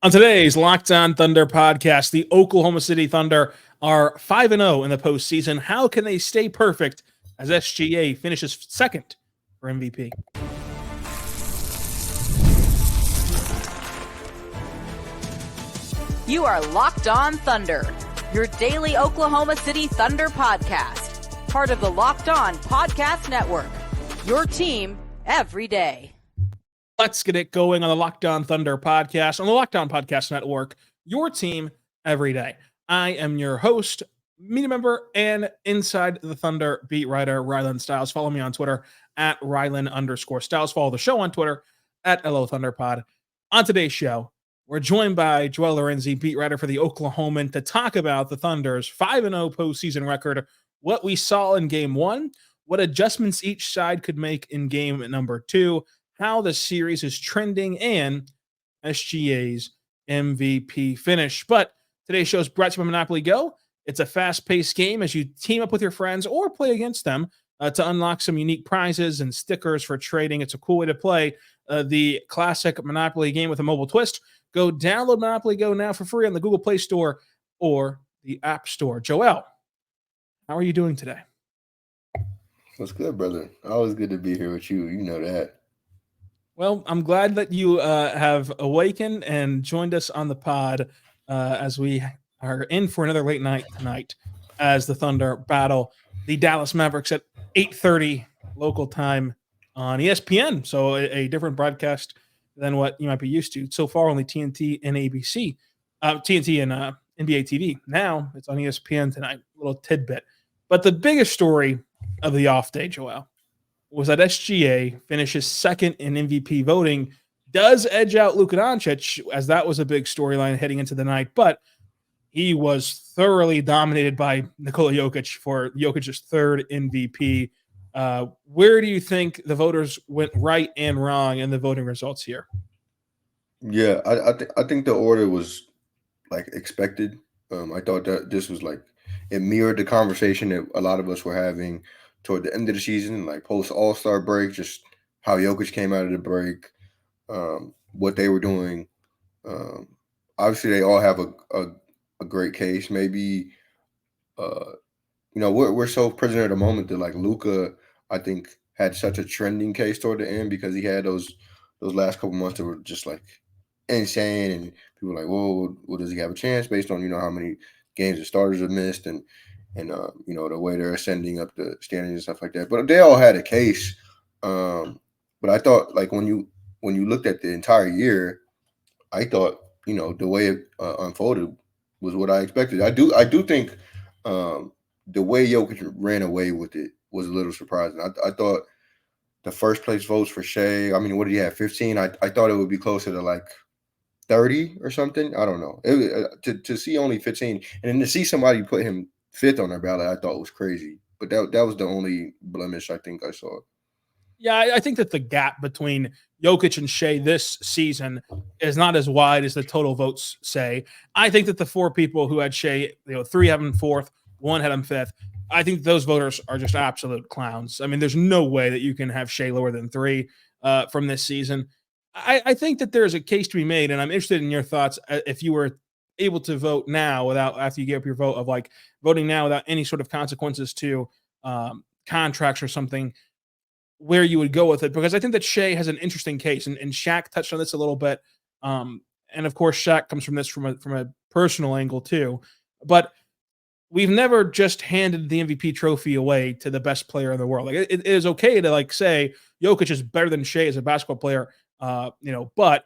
On today's Locked On Thunder podcast, the Oklahoma City Thunder are 5-0 in the postseason. How can they stay perfect as SGA finishes second for MVP? You are Locked On Thunder, your daily Oklahoma City Thunder podcast, part of the Locked On Podcast Network, your team every day. Let's get it going on the Locked On Thunder podcast on the Locked On Podcast Network, your team every day. I am your host, media member, and Inside the Thunder beat writer, Rylan Stiles. Follow me on Twitter at Rylan_Stiles. Follow the show on Twitter at LOThunderPod. On today's show, we're joined by Joel Lorenzi, beat writer for the Oklahoman, to talk about the Thunder's 5-0 postseason record, what we saw in Game 1, what adjustments each side could make in Game number 2, how the series is trending, and SGA's MVP finish. But today's show is brought to you by Monopoly Go. It's a fast-paced game as you team up with your friends or play against them to unlock some unique prizes and stickers for trading. It's a cool way to play the classic Monopoly game with a mobile twist. Go download Monopoly Go now for free on the Google Play Store or the App Store. Joel, how are you doing today? What's good, brother? Always good to be here with you. You know that. Well, I'm glad that you have awakened and joined us on the pod as we are in for another late night tonight as the Thunder battle the Dallas Mavericks at 8:30 local time on ESPN. So a different broadcast than what you might be used to. So far, only TNT and ABC, TNT and NBA TV. Now it's on ESPN tonight. A little tidbit. But the biggest story of the off day, Joel, was that SGA finishes second in MVP voting, does edge out Luka Doncic, as that was a big storyline heading into the night, but he was thoroughly dominated by Nikola Jokic for Jokic's third MVP. Where do you think the voters went right and wrong in the voting results here? Yeah, I think the order was like expected. I thought that this was like it mirrored the conversation that a lot of us were having toward the end of the season, like post All-Star break, just how Jokic came out of the break, what they were doing. Obviously, they all have a great case. Maybe, we're so prisoner of the moment that like Luka, I think, had such a trending case toward the end because he had those last couple months that were just like insane, and people were like, whoa, well, does he have a chance based on how many games the starters have missed and the way they're ascending up the standings and stuff like that. But they all had a case. But I thought like when you looked at the entire year, I thought the way it unfolded was what I expected. I do think the way Jokic ran away with it was a little surprising. I thought the first place votes for Shai, I mean, what did he have, 15? I thought it would be closer to like 30 or something. I don't know. To see only 15 and then to see somebody put him fifth on their ballot, I thought was crazy. But that was the only blemish I think I saw. Yeah, I think that the gap between Jokic and Shai this season is not as wide as the total votes say. I think that the four people who had Shai, three have him fourth, one had him fifth. I think those voters are just absolute clowns. I mean, there's no way that you can have Shai lower than 3 from this season. I think that there's a case to be made, and I'm interested in your thoughts if you were able to vote now after you gave up your vote of like voting now without any sort of consequences to contracts or something, where you would go with it, because I think that Shai has an interesting case, and Shaq touched on this a little bit. And of course, Shaq comes from this from a personal angle too. But we've never just handed the MVP trophy away to the best player in the world. Like it is okay to like say Jokic is better than Shai as a basketball player, but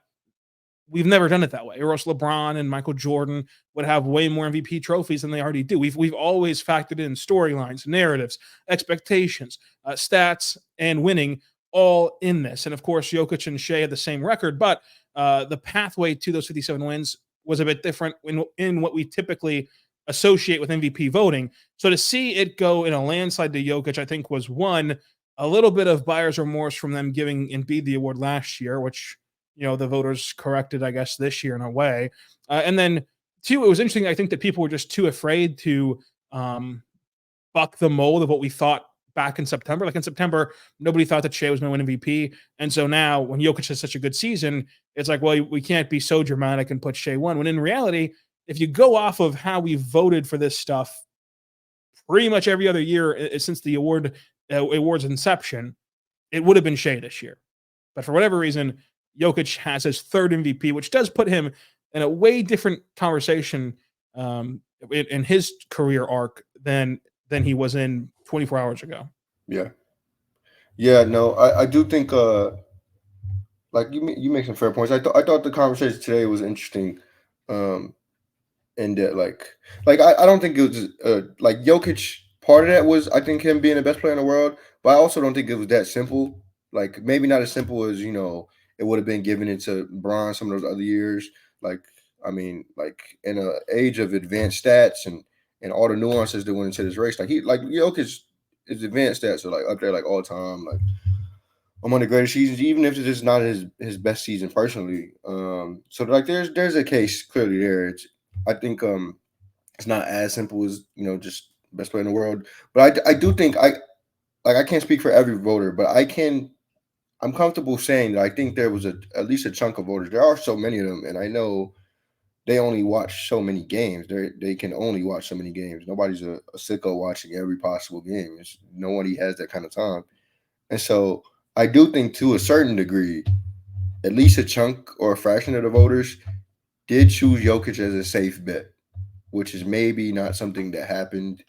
we've never done it that way. Or else LeBron and Michael Jordan would have way more MVP trophies than they already do. We've always factored in storylines, narratives, expectations, stats, and winning all in this. And of course, Jokic and Shai had the same record, but the pathway to those 57 wins was a bit different in what we typically associate with MVP voting. So to see it go in a landslide to Jokic, I think was one, a little bit of buyer's remorse from them giving Embiid the award last year, which the voters corrected, I guess, this year in a way. And then, two, it was interesting. I think that people were just too afraid to buck the mold of what we thought back in September. Like in September, nobody thought that Shai was going to win MVP. And so now when Jokic has such a good season, it's like, well, we can't be so dramatic and put Shai one. When in reality, if you go off of how we voted for this stuff pretty much every other year since the award's inception, it would have been Shai this year. But for whatever reason, Jokic has his third MVP, which does put him in a way different conversation in his career arc than he was in 24 hours ago. Yeah, no, I do think like you make some fair points. I thought the conversation today was interesting, and that like I don't think it was like Jokic. Part of that was, I think, him being the best player in the world, but I also don't think it was that simple. Like maybe not as simple as it would have been giving it to Bron some of those other years. Like I mean, like in an age of advanced stats and all the nuances that went into this race, like Jokic, his advanced stats are like up there like all time, like among the greatest seasons, even if it is not his best season personally. So like there's a case clearly there. I think it's not as simple as just best player in the world, but I do think I can't speak for every voter, but I'm comfortable saying that I think there was at least a chunk of voters. There are so many of them, and I know they only watch so many games. They can only watch so many games. Nobody's a sicko watching every possible game. Nobody has that kind of time. And so I do think, to a certain degree, at least a chunk or a fraction of the voters did choose Jokic as a safe bet, which is maybe not something that happened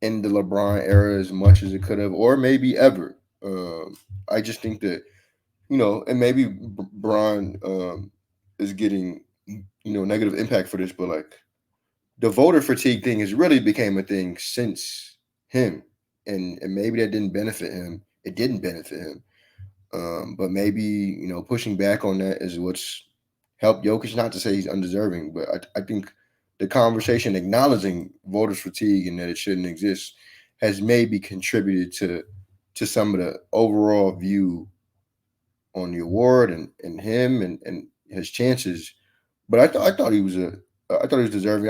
in the LeBron era as much as it could have, or maybe ever. I just think that, and maybe Bron is getting, negative impact for this, but like the voter fatigue thing has really became a thing since him, and maybe that didn't benefit him. It didn't benefit him, but maybe pushing back on that is what's helped Jokic. Not to say he's undeserving, but I think the conversation acknowledging voters fatigue and that it shouldn't exist has maybe contributed to some of the overall view on the award and him and his chances. But I thought he was deserving.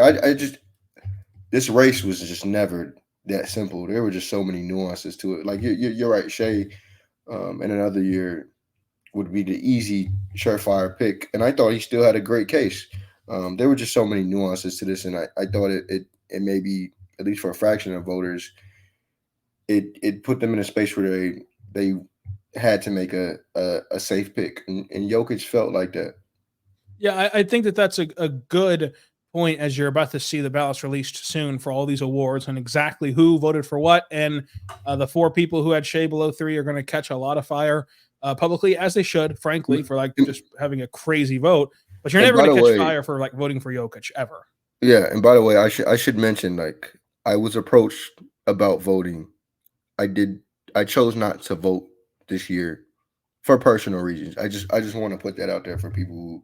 This race was just never that simple. There were just so many nuances to it. Like you're right, Shai, in another year would be the easy, surefire pick, and I thought he still had a great case. There were just so many nuances to this, and I thought it maybe, at least for a fraction of voters, it put them in a space where they had to make a safe pick, and Jokic felt like that. Yeah, I think that's a good point, as you're about to see the ballots released soon for all these awards and exactly who voted for what. And the four people who had Shai below 3 are going to catch a lot of fire publicly, as they should, frankly, for like just having a crazy vote. But you're never going to catch fire for like voting for Jokic ever. Yeah, and by the way, I should mention, like, I was approached about voting. I chose not to vote this year for personal reasons. I just want to put that out there for people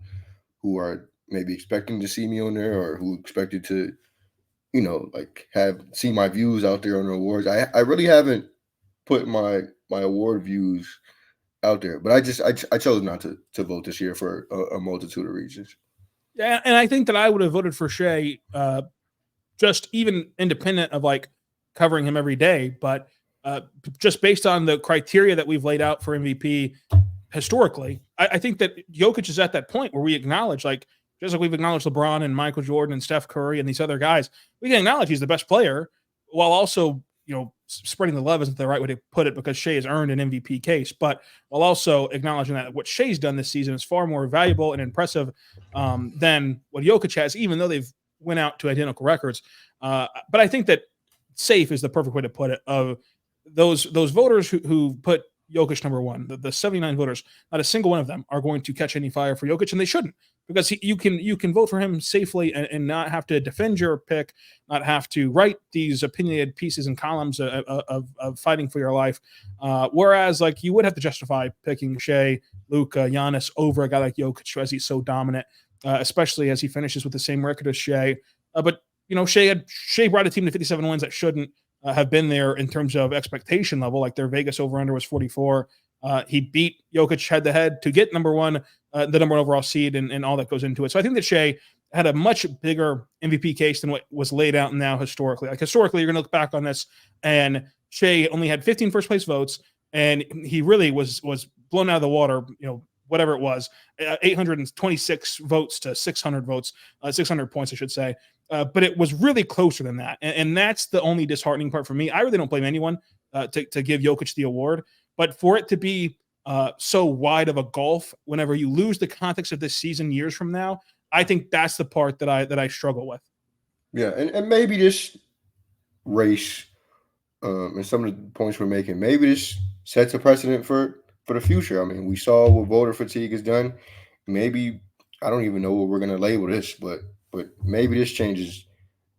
who are maybe expecting to see me on there, or who expected to, like see my views out there on the awards. I really haven't put my award views out there, but I chose not to vote this year for a multitude of reasons. Yeah, and I think that I would have voted for Shai, just even independent of like covering him every day, but just based on the criteria that we've laid out for MVP historically, I think that Jokic is at that point where we acknowledge, like, just like we've acknowledged LeBron and Michael Jordan and Steph Curry and these other guys, we can acknowledge he's the best player, while also, spreading the love isn't the right way to put it, because Shai has earned an MVP case, but while also acknowledging that what Shai's done this season is far more valuable and impressive than what Jokic has, even though they've went out to identical records. But I think that safe is the perfect way to put it. Of those voters who put Jokic number one, the 79 voters, not a single one of them are going to catch any fire for Jokic, and they shouldn't, because you can vote for him safely and not have to defend your pick, not have to write these opinionated pieces and columns of fighting for your life. Whereas, like, you would have to justify picking Shai, Luka, Giannis over a guy like Jokic, as he's so dominant, especially as he finishes with the same record as Shai. But Shai brought a team to 57 wins that shouldn't have been there in terms of expectation level. Like, their Vegas over-under was 44. He beat Jokic head-to-head to get the number one overall seed and all that goes into it. So I think that Shai had a much bigger MVP case than what was laid out now historically. Like, historically, you're going to look back on this, and Shai only had 15 first place votes, and he really was blown out of the water, whatever it was, 826 votes to 600 votes, 600 points, I should say. But it was really closer than that. And that's the only disheartening part for me. I really don't blame anyone to give Jokic the award, but for it to be so wide of a gulf whenever you lose the context of this season years from now, I think that's the part that I struggle with. Yeah, and maybe this race and some of the points we're making, maybe this sets a precedent for the future. I mean, we saw what voter fatigue has done. Maybe, I don't even know what we're going to label this, but maybe this changes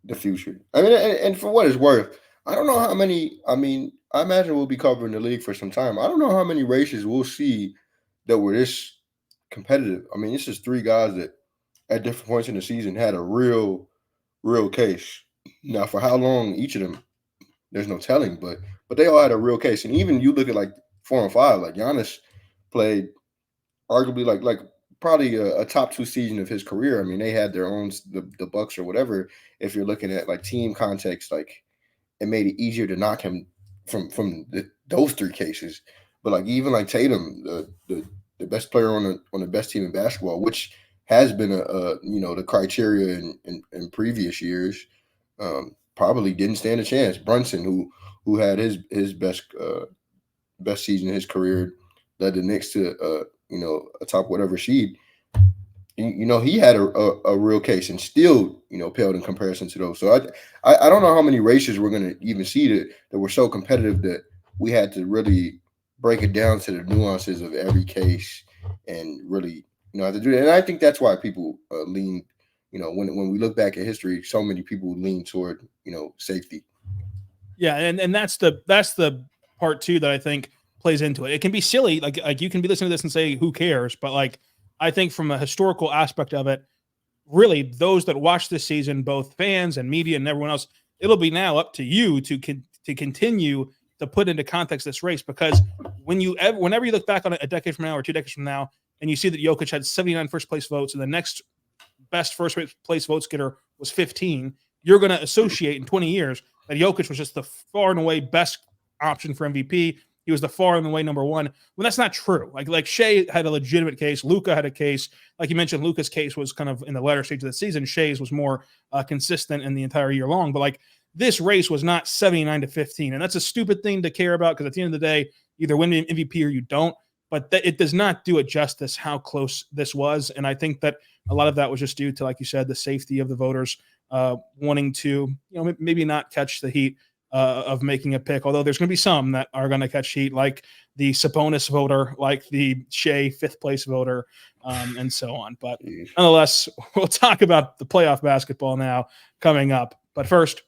the future. I mean, and for what it's worth, I don't know how many. I mean, I imagine we'll be covering the league for some time. I don't know how many races we'll see that were this competitive. I mean, this is three guys that at different points in the season had a real case. Now, for how long each of them, there's no telling, but they all had a real case. And even you look at like 4 and 5, like Giannis played arguably like probably a top 2 season of his career. I mean, they had their own the Bucks or whatever. If you're looking at like team context, like it made it easier to knock him from those 3 cases. But like even like Tatum, the best player on the best team in basketball, which has been the criteria in previous years, probably didn't stand a chance. Brunson, who had his best season in his career, led the Knicks to a top whatever seed. He had a real case and still paled in comparison to those. So I don't know how many races we're going to even see that were so competitive that we had to really break it down to the nuances of every case and really have to do that. And I think that's why people lean. When we look back at history, so many people lean toward safety. Yeah, and that's the part too that I think plays into it. It can be silly, like you can be listening to this and say, "Who cares?" But like I think from a historical aspect of it, really those that watch this season, both fans and media and everyone else, it'll be now up to you to continue to put into context this race, because whenever you look back on it a decade from now or 2 decades from now, and you see that Jokic had 79 first place votes and the next best first place vote getter was 15, you're going to associate in 20 years that Jokic was just the far and away best option for MVP. He was the far and away number one. When that's not true. Like Shai had a legitimate case. Luka had a case. Like you mentioned, Luka's case was kind of in the latter stage of the season. Shai's was more consistent in the entire year long. But like this race was not 79-15. And that's a stupid thing to care about, because at the end of the day, either win the MVP or you don't. But it does not do it justice how close this was. And I think that a lot of that was just due to, like you said, the safety of the voters wanting to, maybe not catch the heat of making a pick. Although there's going to be some that are going to catch heat, like the Sabonis voter, like the Shai 5th place voter, and so on. But nonetheless, we'll talk about the playoff basketball now coming up. But first,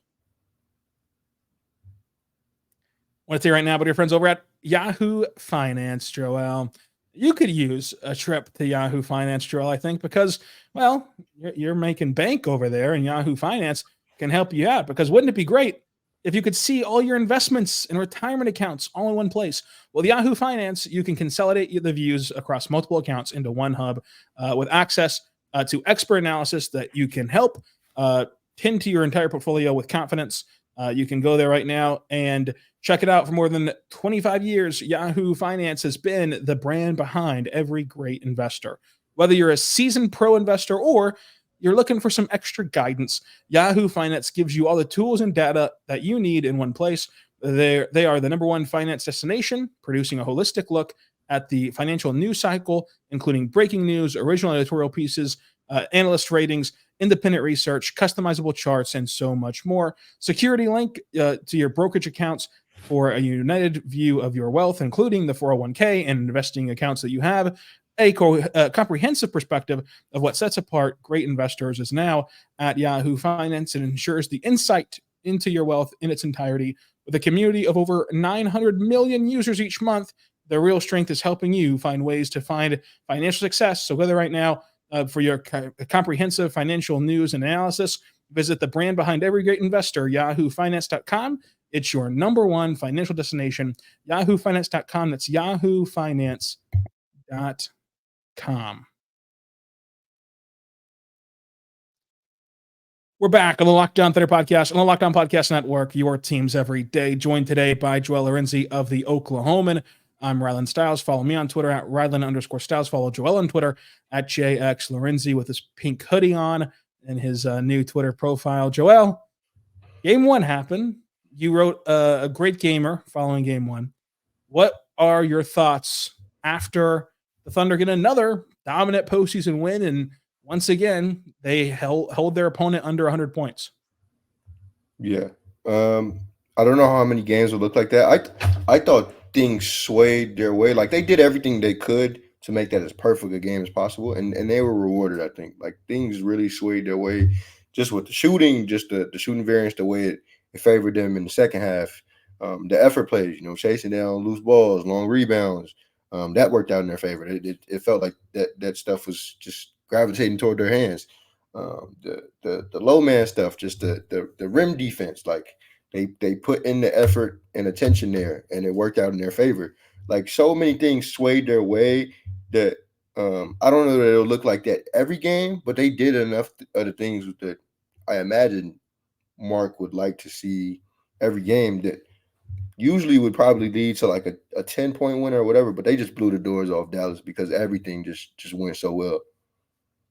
I want to say right now, but your friends over at Yahoo Finance, Joel. You could use a trip to Yahoo Finance, Joel, I think, because, well, you're making bank over there, and Yahoo Finance can help you out. Because wouldn't it be great if you could see all your investments and retirement accounts all in one place? Well, Yahoo Finance, you can consolidate the views across multiple accounts into one hub with access to expert analysis that you can help tend to your entire portfolio with confidence. You can go there right now and check it out. For more than 25 years, Yahoo Finance has been the brand behind every great investor. Whether you're a seasoned pro investor or you're looking for some extra guidance, Yahoo Finance gives you all the tools and data that you need in one place. They are the number one finance destination, producing a holistic look at the financial news cycle, including breaking news, original editorial pieces, analyst ratings, independent research, customizable charts, and so much more. Security link to your brokerage accounts for a united view of your wealth, including the 401k and investing accounts that you have. A comprehensive perspective of what sets apart great investors is now at Yahoo Finance, and ensures the insight into your wealth in its entirety. With a community of over 900 million users each month, their real strength is helping you find ways to find financial success. So whether right now, for your comprehensive financial news and analysis, visit the brand behind every great investor, yahoofinance.com. It's your number one financial destination, yahoofinance.com. That's yahoofinance.com. We're back on the Lockdown Thunder podcast, on the Lockdown Podcast Network, your teams every day. Joined today by Joel Lorenzi of the Oklahoman. I'm Rylan Stiles. Follow me on Twitter at Rylan_Stiles. Follow Joel on Twitter at JXLorenzi with his pink hoodie on and his new Twitter profile. Joel, game one happened. You wrote a great gamer following game one. What are your thoughts after the Thunder get another dominant postseason win, and once again, they hold their opponent under 100 points? Yeah. I don't know how many games would look like that. I thought things swayed their way. Like, they did everything they could to make that as perfect a game as possible, and they were rewarded, I think. Like, things really swayed their way just with the shooting, just the shooting variance, the way it favored them in the second half. The effort plays, chasing down loose balls, long rebounds, that worked out in their favor. It felt like that stuff was just gravitating toward their hands. The low man stuff, just the rim defense, like they put in the effort and attention there, and it worked out in their favor. Like, so many things swayed their way that I don't know that it'll look like that every game, but they did enough of the things that I imagine Mark would like to see every game that usually would probably lead to like a 10-point win or whatever, but they just blew the doors off Dallas because everything just went so well.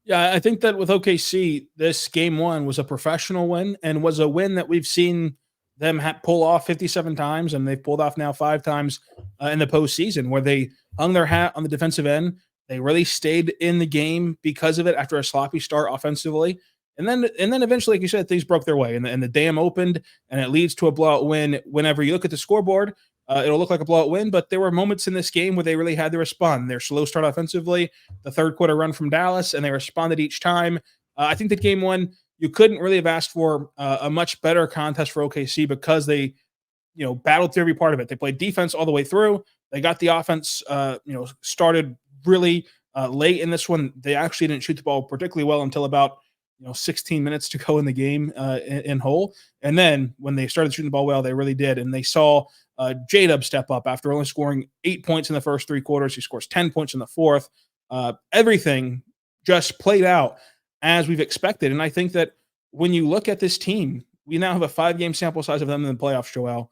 Yeah, I think that with OKC, this game one was a professional win and was a win that we've seen them pull off 57 times, and they've pulled off now 5 times in the postseason, where they hung their hat on the defensive end. They really stayed in the game because of it after a sloppy start offensively. And then eventually, like you said, things broke their way, and the dam opened, and it leads to a blowout win. Whenever you look at the scoreboard, it'll look like a blowout win, but there were moments in this game where they really had to respond. Their slow start offensively, the third quarter run from Dallas, and they responded each time. I think that game one, you couldn't really have asked for a much better contest for OKC because they, battled through every part of it. They played defense all the way through. They got the offense, started really late in this one. They actually didn't shoot the ball particularly well until about 16 minutes to go in the game in whole. And then when they started shooting the ball well, they really did. And they saw J-Dub step up after only scoring 8 points in the first 3 quarters. He scores 10 points in the fourth. Everything just played out as we've expected. And I think that when you look at this team, we now have a 5-game sample size of them in the playoffs, Joel.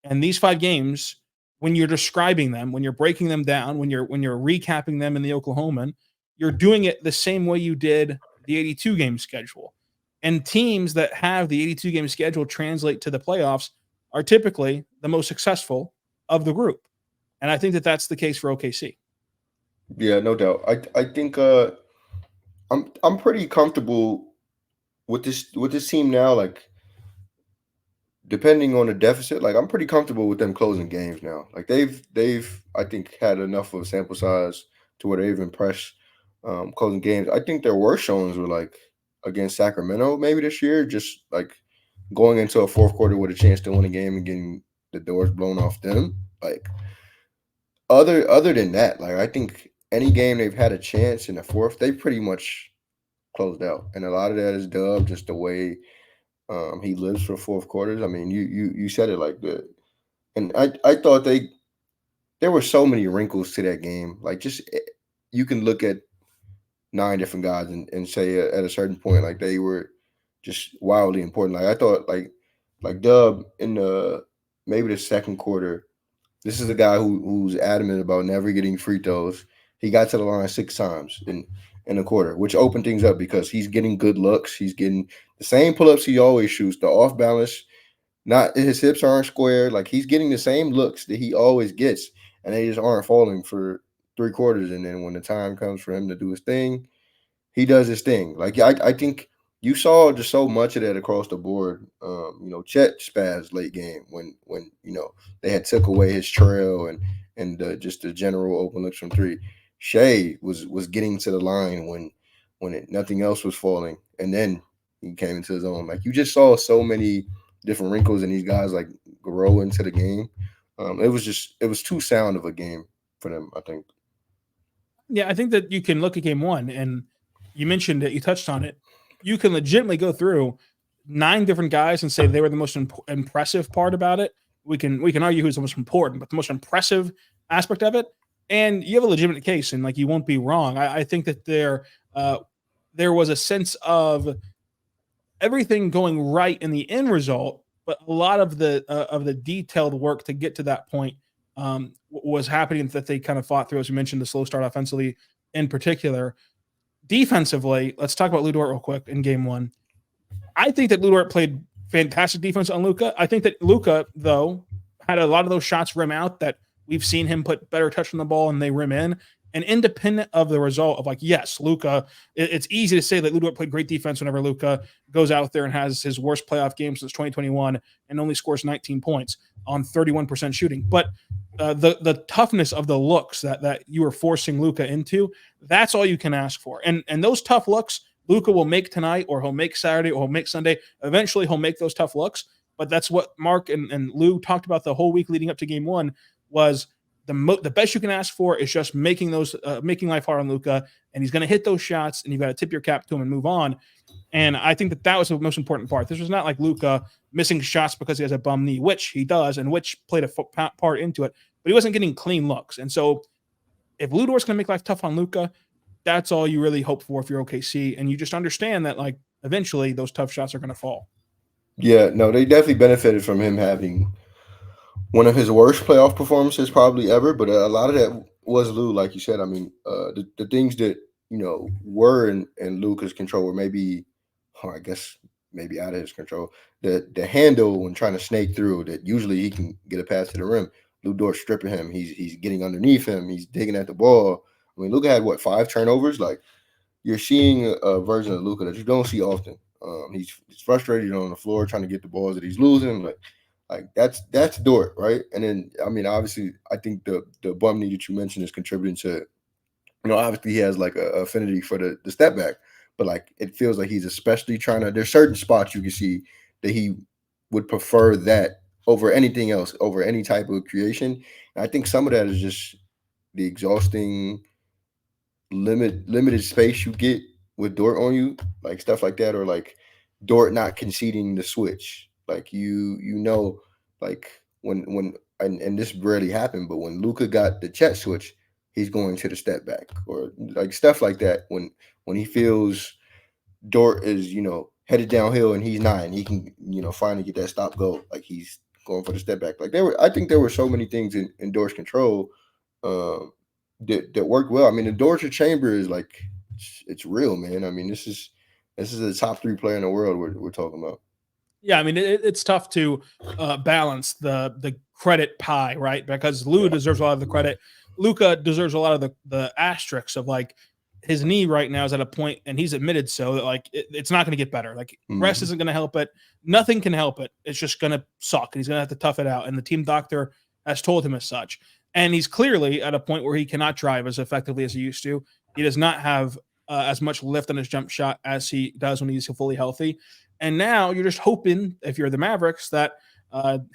And these 5 games, when you're describing them, when you're breaking them down, when you're recapping them in the Oklahoman, you're doing it the same way you did the 82-game schedule. And teams that have the 82-game schedule translate to the playoffs are typically the most successful of the group. And I think that that's the case for OKC. Yeah, no doubt. I think I'm pretty comfortable with this team now. Like, depending on the deficit, like, I'm pretty comfortable with them closing games now. Like, they've I think had enough of a sample size to where they've impressed closing games. I think their worst showings were like against Sacramento maybe this year, just like going into a fourth quarter with a chance to win a game and getting the doors blown off them. Like, other than that, like, I think any game they've had a chance in the fourth, they pretty much closed out. And a lot of that is Dub, just the way he lives for fourth quarters. I mean, you said it like that. And I thought there were so many wrinkles to that game. Like, just you can look at 9 different guys and say at a certain point, like, they were just wildly important. Like, I thought like Dub in maybe the second quarter, this is a guy who's adamant about never getting free throws. He got to the line 6 times in a quarter, which opened things up because he's getting good looks. He's getting the same pull-ups he always shoots, the off balance, not his hips aren't square. Like, he's getting the same looks that he always gets, and they just aren't falling for 3 quarters. And then when the time comes for him to do his thing, he does his thing. Like, I think you saw just so much of that across the board. Chet spazzed late game when they had took away his trail and just the general open looks from 3. Shai was getting to the line when nothing else was falling, and then he came into his own. Like, you just saw so many different wrinkles in these guys like grow into the game. It was too sound of a game for them, I think. Yeah, I think that you can look at game one, and you mentioned it, you touched on it. You can legitimately go through 9 different guys and say they were the most impressive part about it. We can argue who's the most important, but the most impressive aspect of it, and you have a legitimate case, and like, you won't be wrong. I think that there was a sense of everything going right in the end result, but a lot of the detailed work to get to that point was happening that they kind of fought through, as you mentioned, the slow start offensively in particular. Defensively, let's talk about Lu Dort real quick in game one. I think that Lu Dort played fantastic defense on Luka. I think that Luka, though, had a lot of those shots rim out that we've seen him put better touch on the ball and they rim in. And independent of the result of, like, yes, Luka, it's easy to say that Lu Dort played great defense whenever Luka goes out there and has his worst playoff game since 2021 and only scores 19 points on 31% shooting. But the toughness of the looks that you were forcing Luka into, that's all you can ask for. And those tough looks, Luka will make tonight, or he'll make Saturday, or he'll make Sunday. Eventually, he'll make those tough looks. But that's what Mark and Lou talked about the whole week leading up to game one was the best you can ask for is just making life hard on Luka, and he's going to hit those shots, and you've got to tip your cap to him and move on. And I think that was the most important part. This was not like Luka missing shots because he has a bum knee, which he does, and which played a part into it, but he wasn't getting clean looks. And so if Lu Dort's going to make life tough on Luka, that's all you really hope for if you're OKC, and you just understand that, like, eventually those tough shots are going to fall. Yeah, no, they definitely benefited from him having one of his worst playoff performances probably ever, but a lot of that was Lou, like you said. I mean, the things that, were in Luka's control were maybe out of his control. The handle when trying to snake through, that usually he can get a pass to the rim. Lu Dort stripping him. He's getting underneath him. He's digging at the ball. I mean, Luka had 5 turnovers? Like, you're seeing a version of Luka that you don't see often. He's frustrated on the floor trying to get the balls that he's losing. Like that's Dort, right? And then, I mean, obviously, I think the bum knee that you mentioned is contributing to, obviously he has like a affinity for the step back, but like it feels like he's especially trying to. There's certain spots you can see that he would prefer that over anything else, over any type of creation. And I think some of that is just the exhausting limited space you get with Dort on you, like stuff like that, or like Dort not conceding the switch. Like like when and this rarely happened, but when Luka got the Chet switch, he's going to the step back, or like stuff like that. When he feels Dort is headed downhill and he's not, and he can finally get that stop go, like he's going for the step back. Like I think there were so many things in Dort's control that worked well. I mean, the door to chamber is like it's real, man. I mean, this is a top 3 player in the world we're talking about. Yeah, I mean, it's tough to balance the credit pie, right? Because Lou deserves a lot of the credit. Luka deserves a lot of the asterisks of, like, his knee right now is at a point, and he's admitted so, that like it's not going to get better. Like rest isn't going to help it. Nothing can help it. It's just going to suck, and he's going to have to tough it out. And the team doctor has told him as such. And he's clearly at a point where he cannot drive as effectively as he used to. He does not have as much lift on his jump shot as he does when he's fully healthy. And now you're just hoping, if you're the Mavericks, that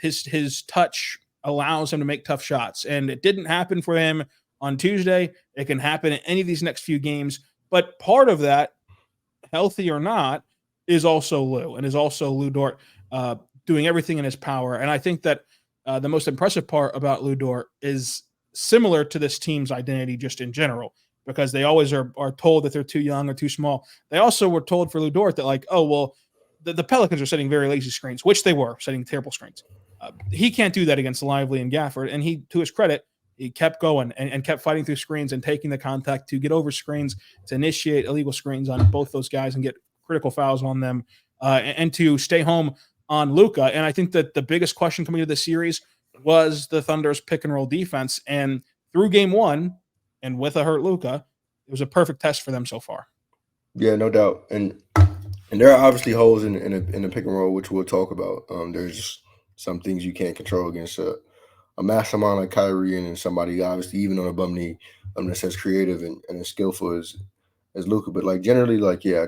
his touch allows him to make tough shots. And it didn't happen for him on Tuesday. It can happen in any of these next few games. But part of that, healthy or not, is also Lou, and is also Lu Dort doing everything in his power. And I think that the most impressive part about Lu Dort is similar to this team's identity just in general, because they always are told that they're too young or too small. They also were told for Lu Dort that, like, oh, well, the Pelicans are setting very lazy screens, which they were setting terrible screens. He can't do that against Lively and Gafford. And he, to his credit, he kept going and kept fighting through screens and taking the contact to get over screens, to initiate illegal screens on both those guys and get critical fouls on them, and to stay home on Luka. And I think that the biggest question coming into the series was the Thunder's pick and roll defense. And through game one, and with a hurt Luka, it was a perfect test for them so far. Yeah, no doubt. And there are obviously holes in the pick and roll, which we'll talk about. There's some things you can't control against a mastermind like Kyrie, and somebody obviously even on a bum knee that's as creative and as skillful as Luka. But like generally, like, yeah,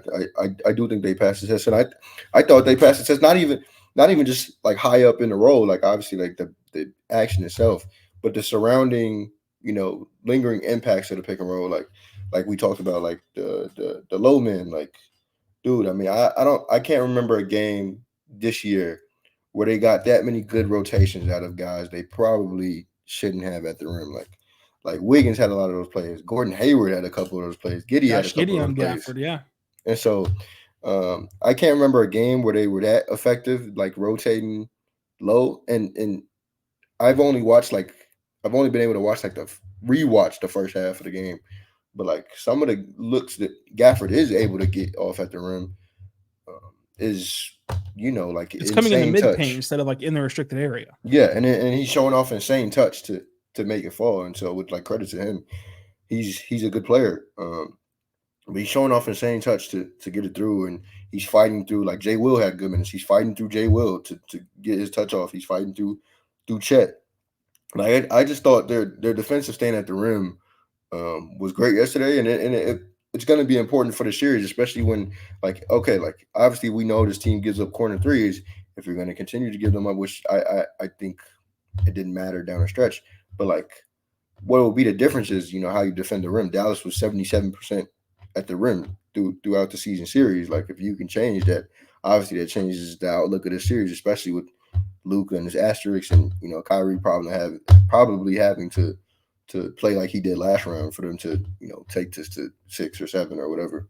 I do think they passed the test, and I thought they passed the test. Not even just like high up in the roll, like obviously like the action itself, but the surrounding, lingering impacts of the pick and roll, like we talked about, like the low man, like, dude. I mean, I can't remember a game this year where they got that many good rotations out of guys they probably shouldn't have at the rim. Like Wiggins had a lot of those plays. Gordon Hayward had a couple of those plays. Giddy had a couple of those plays. Gafford, yeah. And so I can't remember a game where they were that effective, like rotating low. And I've only been able to watch like rewatch the first half of the game, but like some of the looks that Gafford is able to get off at the rim is like It's coming in the insane mid paint touch. instead of like in the restricted area. Yeah, and he's showing off insane touch to make it fall. And so with like credit to him, he's a good player. But he's showing off insane touch to get it through, and he's fighting through. Like Jay Will had good minutes. He's fighting through Jay Will to get his touch off. He's fighting through Chet. Like I just thought their defensive stand at the rim was great yesterday, and it's going to be important for the series, especially when like obviously we know this team gives up corner threes. If you're going to continue to give them up, which I think it didn't matter down the stretch, but like what will be the difference is how you defend the rim. Dallas was 77% at the rim throughout the season series. Like if you can change that, obviously that changes the outlook of the series, especially with Luka and his asterisks, and Kyrie probably having to play like he did last round for them to take this to 6 or 7 or whatever.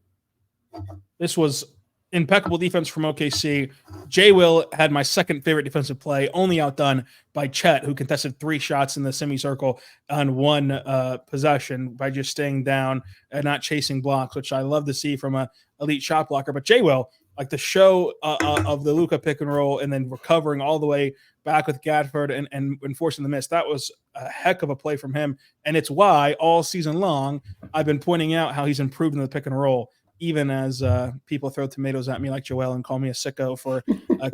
This was impeccable defense from OKC. Jay Will had my second favorite defensive play, only outdone by Chet, who contested 3 shots in the semicircle on 1 possession by just staying down and not chasing blocks, which I love to see from a elite shot blocker. But Jay Will, like the show of the Luka pick and roll and then recovering all the way back with Gafford and forcing the miss, that was a heck of a play from him. And it's why all season long I've been pointing out how he's improved in the pick and roll, even as people throw tomatoes at me like Joel and call me a sicko for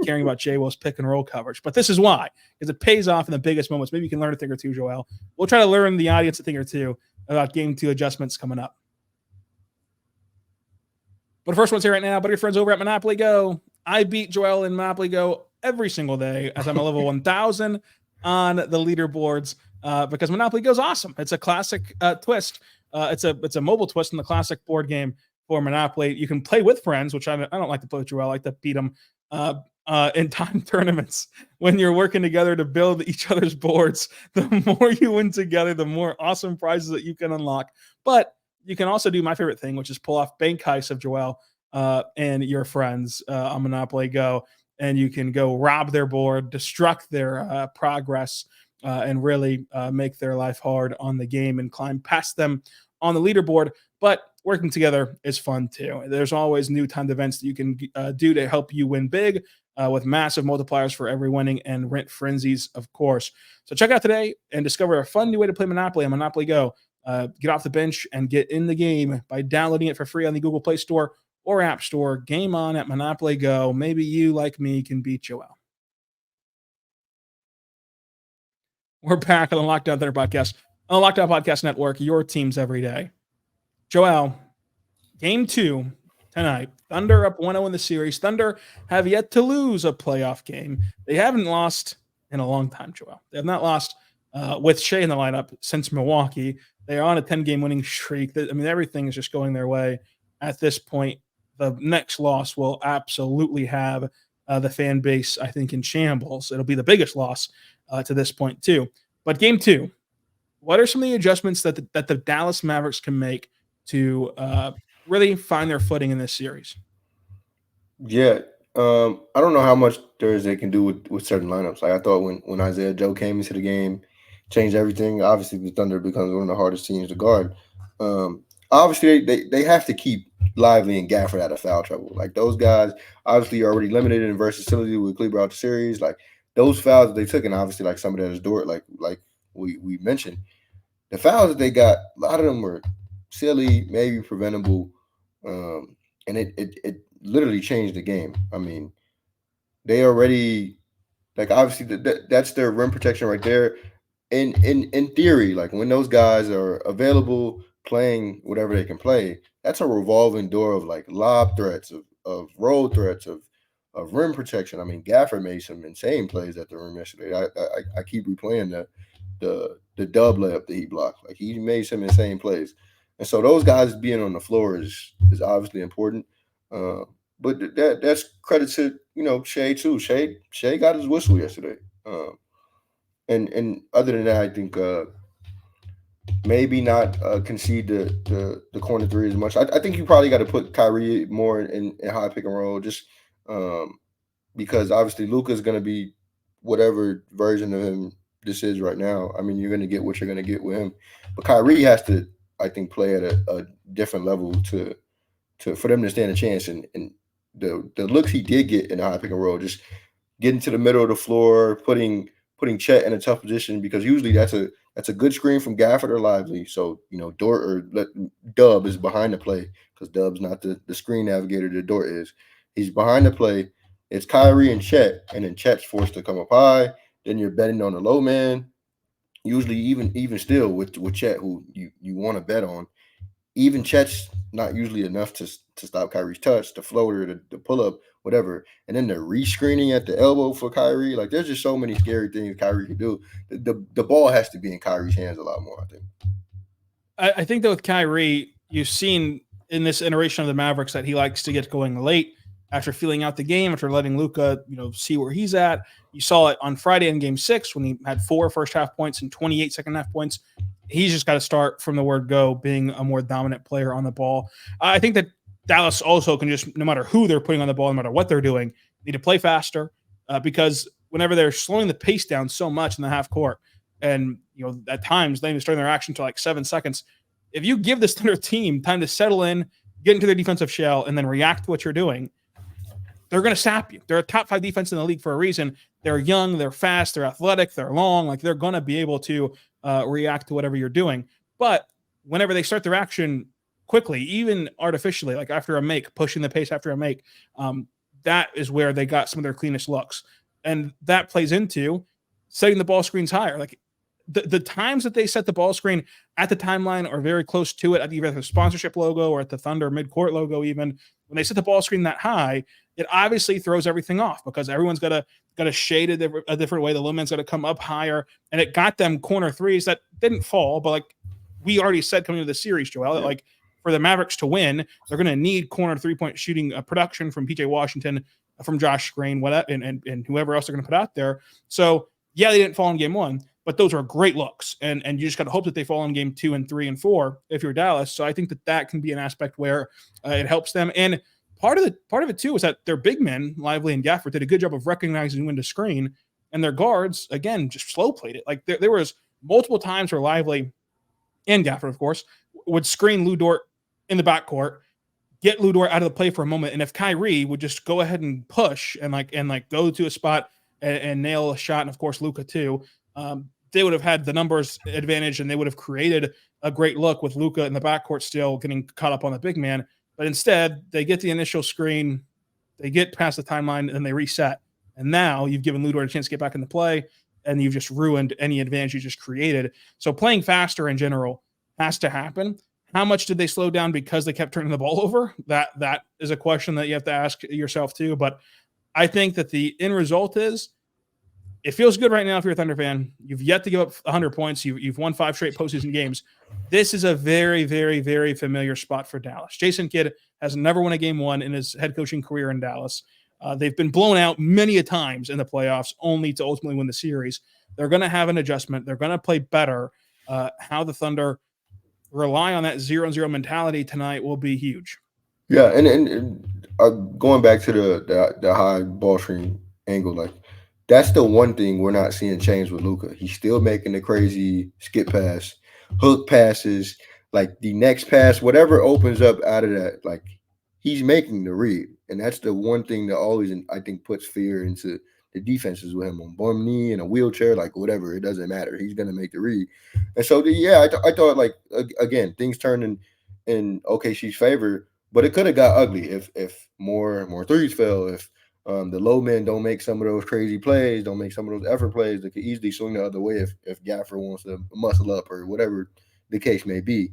caring about Jay Will's pick and roll coverage. But this is why, because it pays off in the biggest moments. Maybe you can learn a thing or two, Joel. We'll try to learn the audience a thing or two about Game 2 adjustments coming up. But the first one's here right now. But your friends over at Monopoly Go. I beat Joel in Monopoly Go every single day as I'm a level 1,000 on the leaderboards because Monopoly Go is awesome. It's a classic twist. It's a mobile twist in the classic board game for Monopoly. You can play with friends, which I don't like to play with Joel. I like to beat them in time tournaments when you're working together to build each other's boards. The more you win together, the more awesome prizes that you can unlock. But you can also do my favorite thing, which is pull off bank heists of Joel and your friends on Monopoly Go. And you can go rob their board, destruct their progress, and really make their life hard on the game and climb past them on the leaderboard. But working together is fun too. There's always new timed events that you can do to help you win big with massive multipliers for every winning and rent frenzies, of course. So check out today and discover a fun new way to play Monopoly on Monopoly Go. Get off the bench and get in the game by downloading it for free on the Google Play Store or App Store. Game on at Monopoly Go. Maybe you, like me, can beat Joel. We're back on the Lockdown Thunder podcast. On the Lockdown Podcast Network, your teams every day. Joel, Game 2 tonight. Thunder up 1-0 in the series. Thunder have yet to lose a playoff game. They haven't lost in a long time, Joel. They have not lost with Shai in the lineup since Milwaukee. They are on a 10-game winning streak. I mean, everything is just going their way at this point. The next loss will absolutely have the fan base, I think, in shambles. It'll be the biggest loss to this point, too. But Game 2, what are some of the adjustments that the Dallas Mavericks can make to really find their footing in this series? Yeah. I don't know how much there is they can do with certain lineups. Like I thought when Isaiah Joe came into the game, changed everything. Obviously, the Thunder becomes one of the hardest teams to guard. Obviously, they have to keep Lively and Gafford out of foul trouble. Like those guys, obviously, are already limited in versatility with Kleber out the series. Like those fouls that they took, and obviously, like some of that is Dort, like we mentioned, the fouls that they got, a lot of them were silly, maybe preventable, and it literally changed the game. I mean, they already obviously that's their rim protection right there. In theory, like when those guys are available, playing whatever they can play, that's a revolving door of like lob threats, of roll threats, of rim protection. I mean, Gafford made some insane plays at the rim yesterday. I keep replaying the dub layup that he blocked. Like he made some insane plays, and so those guys being on the floor is obviously important. But that's credit to Shai too. Shai got his whistle yesterday. And other than that, I think maybe not concede the corner three as much. I think you probably got to put Kyrie more in high pick and roll, just because obviously Luka is going to be whatever version of him this is right now. I mean, you're going to get what you're going to get with him, but Kyrie has to, I think, play at a different level to for them to stand a chance. And the looks he did get in the high pick and roll, just getting to the middle of the floor, putting Chet in a tough position, because usually that's a good screen from Gafford or Lively. So, Dort or Dub is behind the play, because Dub's not the screen navigator that Dort is. He's behind the play. It's Kyrie and Chet, and then Chet's forced to come up high. Then you're betting on the low man. Usually, even still with Chet, who you want to bet on, even Chet's not usually enough to stop Kyrie's touch, the floater, the pull up, whatever. And then the rescreening at the elbow for Kyrie. Like, there's just so many scary things Kyrie can do. The ball has to be in Kyrie's hands a lot more, I think. I think that with Kyrie, you've seen in this iteration of the Mavericks that he likes to get going late after feeling out the game, after letting Luka, see where he's at. You saw it on Friday in Game 6 when he had 4 first half points and 28 second half points. He's just got to start from the word go, being a more dominant player on the ball. I think that Dallas also can just, no matter who they're putting on the ball, no matter what they're doing, need to play faster because whenever they're slowing the pace down so much in the half court, and at times they even starting their action to like 7 seconds, if you give this Thunder team time to settle in, get into their defensive shell, and then react to what you're doing, they're going to sap you. They're a top 5 defense in the league for a reason. They're young, they're fast, they're athletic, they're long. Like, they're going to be able to react to whatever you're doing. But whenever they start their action quickly, even artificially, like after a make, pushing the pace after a make, that is where they got some of their cleanest looks. And that plays into setting the ball screens higher. Like, the times that they set the ball screen at the timeline or very close to it, at either the sponsorship logo or at the Thunder midcourt logo, even when they set the ball screen that high, it obviously throws everything off because everyone's got to shade it a different way. The low man's got to come up higher, and it got them corner threes that didn't fall. But like we already said coming into the series, Joel, that like for the Mavericks to win, they're going to need corner 3-point shooting production from PJ Washington, from Josh Green, and whoever else they're going to put out there. So yeah, they didn't fall in Game 1. But those are great looks, and you just got to hope that they fall in Game 2 and 3 and 4 if you're Dallas. So I think that can be an aspect where it helps them. And part of it too is that their big men, Lively and Gafford, did a good job of recognizing when to screen, and their guards again just slow played it. Like there was multiple times where Lively and Gafford, of course, would screen Lu Dort in the backcourt, get Lu Dort out of the play for a moment, and if Kyrie would just go ahead and push and go to a spot and nail a shot, and of course Luka too. They would have had the numbers advantage, and they would have created a great look with Luka in the backcourt still getting caught up on the big man. But instead, they get the initial screen, they get past the timeline, and they reset. And now you've given Lu Dort a chance to get back into play, and you've just ruined any advantage you just created. So playing faster in general has to happen. How much did they slow down because they kept turning the ball over? That is a question that you have to ask yourself too. But I think that the end result is, it feels good right now if you're a Thunder fan. You've yet to give up 100 points. You've won 5 straight postseason games. This is a very, very, very familiar spot for Dallas. Jason Kidd has never won a Game 1 in his head coaching career in Dallas. They've been blown out many a times in the playoffs, only to ultimately win the series. They're going to have an adjustment. They're going to play better. How the Thunder rely on that 0-0 mentality tonight will be huge. Yeah, and going back to the high ball screen angle, like, that's the one thing we're not seeing change with Luka. He's still making the crazy skip pass, hook passes, like the next pass, whatever opens up out of that, like, he's making the read. And that's the one thing that always, I think, puts fear into the defenses with him on bum knee in a wheelchair, like whatever, it doesn't matter. He's going to make the read. And so, I thought, like, again, things turned in OKC's favor, but it could have got ugly if more threes fell, if the low men don't make some of those crazy plays, don't make some of those effort plays that could easily swing the other way if Gafford wants to muscle up or whatever the case may be.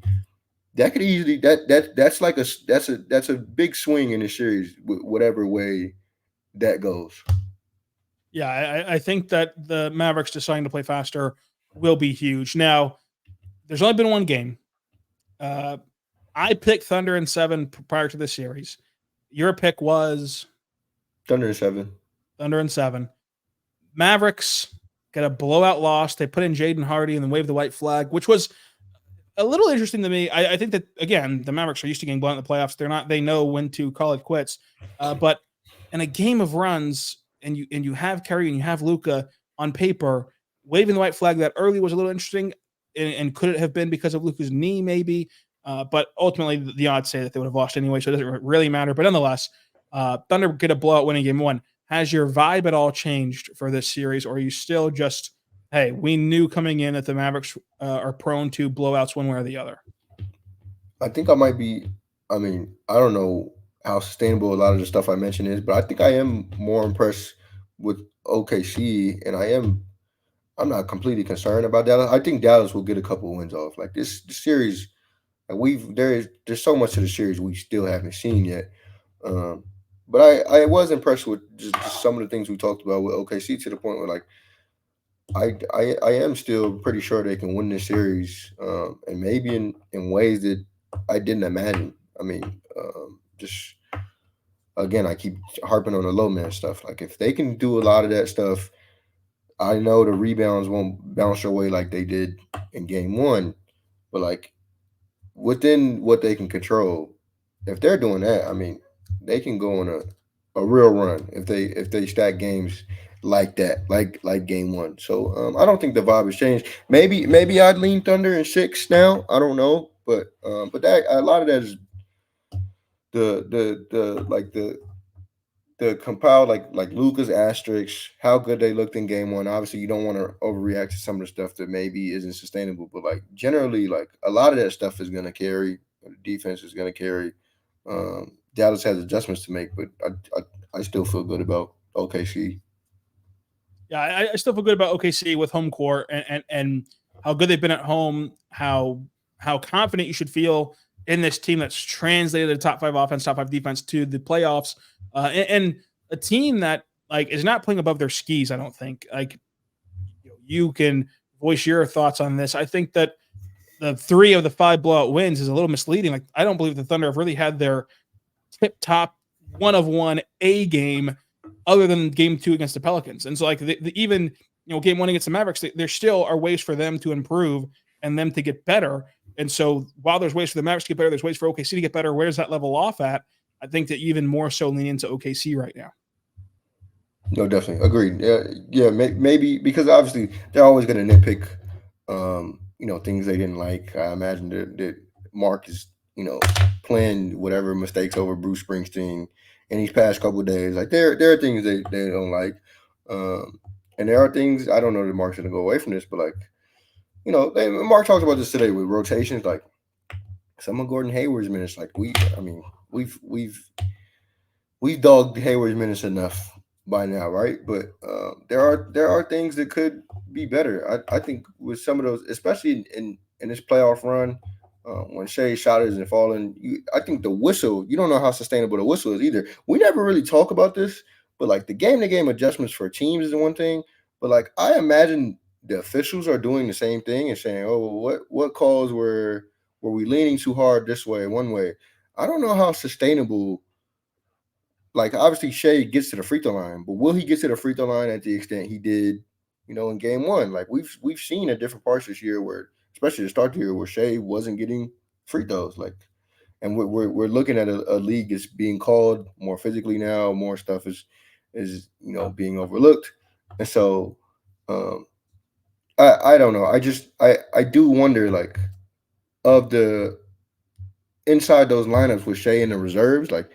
That could easily that's a big swing in the series, whatever way that goes. Yeah, I think that the Mavericks deciding to play faster will be huge. Now, there's only been one game. I picked Thunder in 7 prior to this series. Your pick was Thunder in 7. Thunder in 7. Mavericks got a blowout loss. They put in Jaden Hardy and then waved the white flag, which was a little interesting to me. I think that, again, the Mavericks are used to getting blown in the playoffs. They know when to call it quits. But in a game of runs, and you have Kyrie and you have Luka on paper, waving the white flag that early was a little interesting. And could it have been because of Luka's knee? Maybe. But ultimately, the odds say that they would have lost anyway, so it doesn't really matter. But nonetheless, Thunder get a blowout winning game one. Has your vibe at all changed for this series, or are you still just, hey, we knew coming in that the Mavericks are prone to blowouts one way or the other? I think I might be. I mean, I don't know how sustainable a lot of the stuff I mentioned is, but I think I am more impressed with OKC, and I'm not completely concerned about Dallas. I think Dallas will get a couple wins off. Like this series, and there's so much of the series we still haven't seen yet. Um, but I was impressed with just some of the things we talked about with OKC, to the point where, like, I am still pretty sure they can win this series, and maybe in ways that I didn't imagine. I mean, just again, I keep harping on the low man stuff. Like, if they can do a lot of that stuff, I know the rebounds won't bounce their way like they did in game one, but like within what they can control, if they're doing that, I mean, they can go on a real run if they stack games like that, like game one. So I don't think the vibe has changed. Maybe I'd lean Thunder in 6 now. I don't know, but that a lot of that is the compiled, like Luka's asterisks, how good they looked in game one. Obviously, you don't want to overreact to some of the stuff that maybe isn't sustainable, but like generally, like a lot of that stuff is going to carry. The defense is going to carry. Dallas has adjustments to make, but I still feel good about OKC. Yeah, I still feel good about OKC with home court and how good they've been at home. How confident you should feel in this team that's translated the top 5 offense, top 5 defense to the playoffs, and a team that, like, is not playing above their skis. I don't think, like, you can voice your thoughts on this. I think that the 3 of the 5 blowout wins is a little misleading. Like, I don't believe the Thunder have really had their tip top one of one A game other than game 2 against the Pelicans. And so, like, even game 1 against the Mavericks, there still are ways for them to improve and them to get better. And so while there's ways for the Mavericks to get better, there's ways for OKC to get better. Where does that level off at? I think that even more so lean into OKC right now. No, definitely agreed. Yeah, maybe because obviously they're always going to nitpick, things they didn't like. I imagine that Mark is, playing whatever mistakes over Bruce Springsteen in these past couple of days. Like, there are things they don't like, and there are things, I don't know that Mark's going to go away from this, but like, Mark talked about this today with rotations. Like, some of Gordon Hayward's minutes, like we've dogged Hayward's minutes enough by now, right? But there are things that could be better. I think with some of those, especially in this playoff run, when Shai's shot isn't falling, I think the whistle, you don't know how sustainable the whistle is either. We never really talk about this, but like the game-to-game adjustments for teams is one thing, but like I imagine the officials are doing the same thing and saying, "Oh, what calls were we leaning too hard this way, one way?" I don't know how sustainable. Like, obviously Shai gets to the free throw line, but will he get to the free throw line at the extent he did, in game one? Like, we've seen at different parts this year where, especially the start of the year, where Shai wasn't getting free throws. Like, and we're looking at a league that's being called more physically now. More stuff is being overlooked, and so I don't know. I do wonder, like, of the inside those lineups with Shai in the reserves, like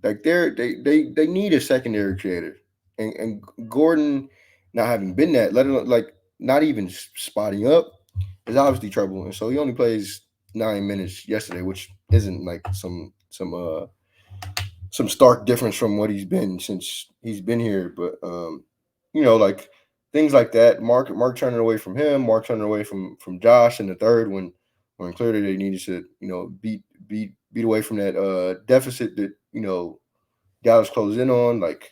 they need a secondary creator, and Gordon not having been that, let alone like not even spotting up, is obviously trouble. And so he only plays 9 minutes yesterday, which isn't like some stark difference from what he's been since he's been here. But like things like that, Mark turning away from him, Mark turning away from Josh in the third when clearly they needed to beat away from that deficit that Dallas closed in on. Like,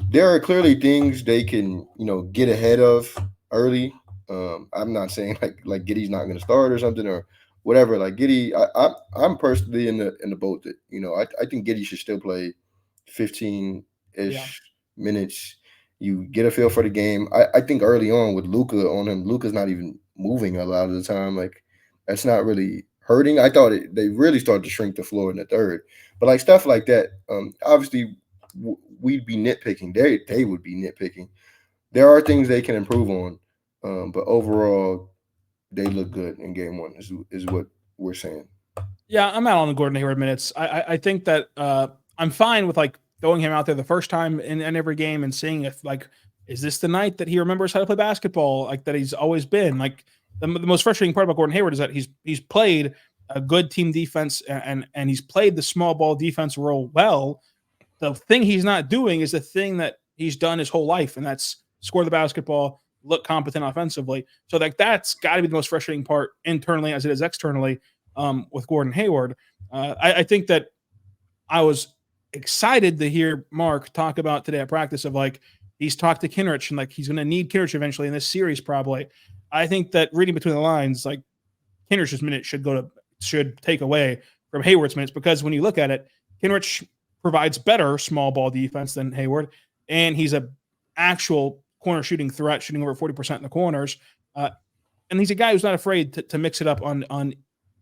there are clearly things they can get ahead of early. I'm not saying like Giddey's not going to start or something or whatever. Like, Giddey, I'm personally in the boat that I think Giddey should still play 15-ish minutes. You get a feel for the game. I think early on with Luka on him, Luka's not even moving a lot of the time. Like, that's not really hurting. I thought they really started to shrink the floor in the third, but like stuff like that, obviously we'd be nitpicking. They would be nitpicking. There are things they can improve on, but overall, they look good in game one. Is what we're saying. Yeah, I'm out on the Gordon Hayward minutes. I think that I'm fine with like throwing him out there the first time in every game and seeing if like, is this the night that he remembers how to play basketball, like that he's always been. Like the most frustrating part about Gordon Hayward is that he's played a good team defense and he's played the small ball defense role well. The thing he's not doing is the thing that he's done his whole life, and that's score the basketball, look competent offensively. So like that's got to be the most frustrating part internally as it is externally with Gordon Hayward. I think that I was excited to hear Mark talk about today at practice of like he's talked to Kenrich and like he's going to need Kenrich eventually in this series probably. I think that reading between the lines, like Kenrich's minutes should take away from Hayward's minutes, because when you look at it, Kenrich provides better small ball defense than Hayward, and he's a actual corner shooting threat, shooting over 40% in the corners. And he's a guy who's not afraid to mix it up on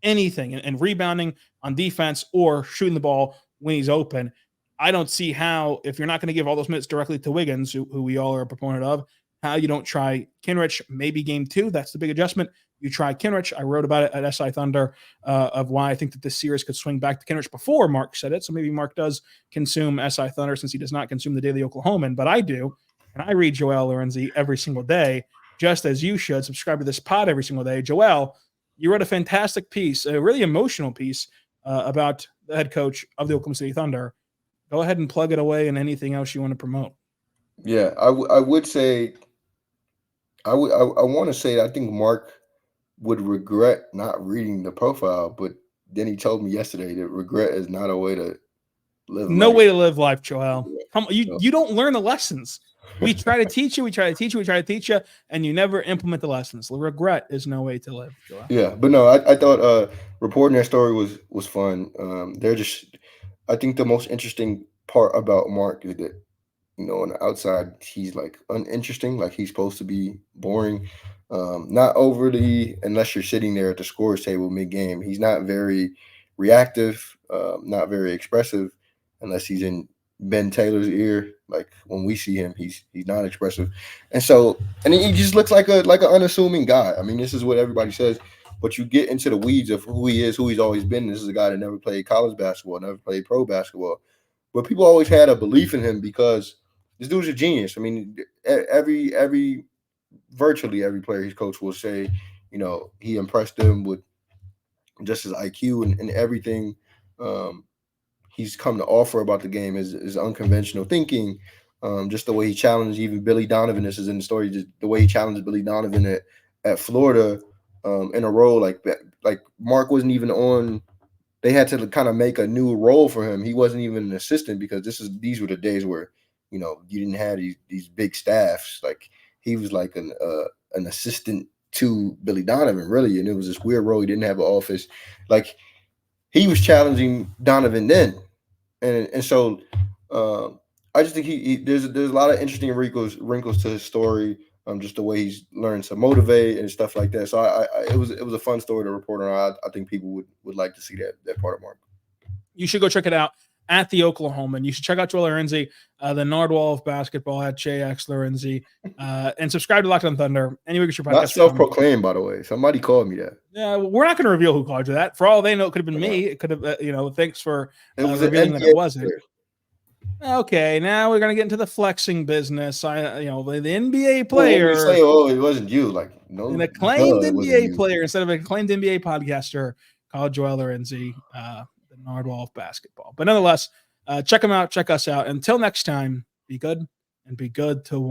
anything and rebounding on defense or shooting the ball when he's open. I don't see how, if you're not going to give all those minutes directly to Wiggins, who we all are a proponent of, how you don't try Kenrich. Maybe game 2, that's the big adjustment. You try Kenrich. I wrote about it at SI Thunder of why I think that this series could swing back to Kenrich before Mark said it. So maybe Mark does consume SI Thunder since he does not consume the Daily Oklahoman, but I do. And I read Joel Lorenzi every single day, just as you should. Subscribe to this pod every single day. Joel, you wrote a fantastic piece, a really emotional piece about the head coach of the Oklahoma City Thunder. Go ahead and plug it away and anything else you want to promote. Yeah, I would say, I want to say I think Mark would regret not reading the profile, but then he told me yesterday that regret is not a way to live No life. way to live life, Joel. Yeah. You don't learn the lessons. We try to teach you, and you never implement the lessons. Regret is no way to live, Joel. Yeah, but no, I thought reporting that story was fun. I think the most interesting part about Mark is that, on the outside, he's like uninteresting, like he's supposed to be boring. Not overly, unless you're sitting there at the scores table mid-game. He's not very reactive, not very expressive, unless he's in Ben Taylor's ear. Like when we see him, he's not expressive, and he just looks like an unassuming guy. I mean, this is what everybody says, but you get into the weeds of who he is, who he's always been. This is a guy that never played college basketball, never played pro basketball, but people always had a belief in him because this dude's a genius. I mean, virtually every player his coach will say, he impressed them with just his IQ and everything. He's come to offer about the game is unconventional thinking. Just the way he challenged even Billy Donovan. This is in the story. Just the way he challenged Billy Donovan at Florida in a role like that. Like Mark wasn't even on. They had to kind of make a new role for him. He wasn't even an assistant because these were the days where you didn't have these big staffs. Like he was like an assistant to Billy Donovan, really, and it was this weird role. He didn't have an office. Like he was challenging Donovan then, and so I just think there's a lot of interesting wrinkles to his story. Just the way he's learned to motivate and stuff like that. So it was a fun story to report on. I think people would like to see that part of Mark. You should go check it out at the Oklahoman. You should check out Joel Lorenzi, the Nardwall of basketball at JX Lorenzi, and subscribe to Locked On Thunder. Anyway, get your podcast. Not self-proclaimed, by the way. Somebody called me that. Yeah, we're not going to reveal who called you that. For all they know, it could have been me. It could have, thanks for revealing that it wasn't. Player. Okay, now we're gonna get into the flexing business. The NBA player. Well, say, it wasn't you. Like an acclaimed NBA player instead of an acclaimed NBA podcaster called Joel Lorenzi, the Nardwall of basketball. But nonetheless, check him out. Check us out. Until next time, be good and be good to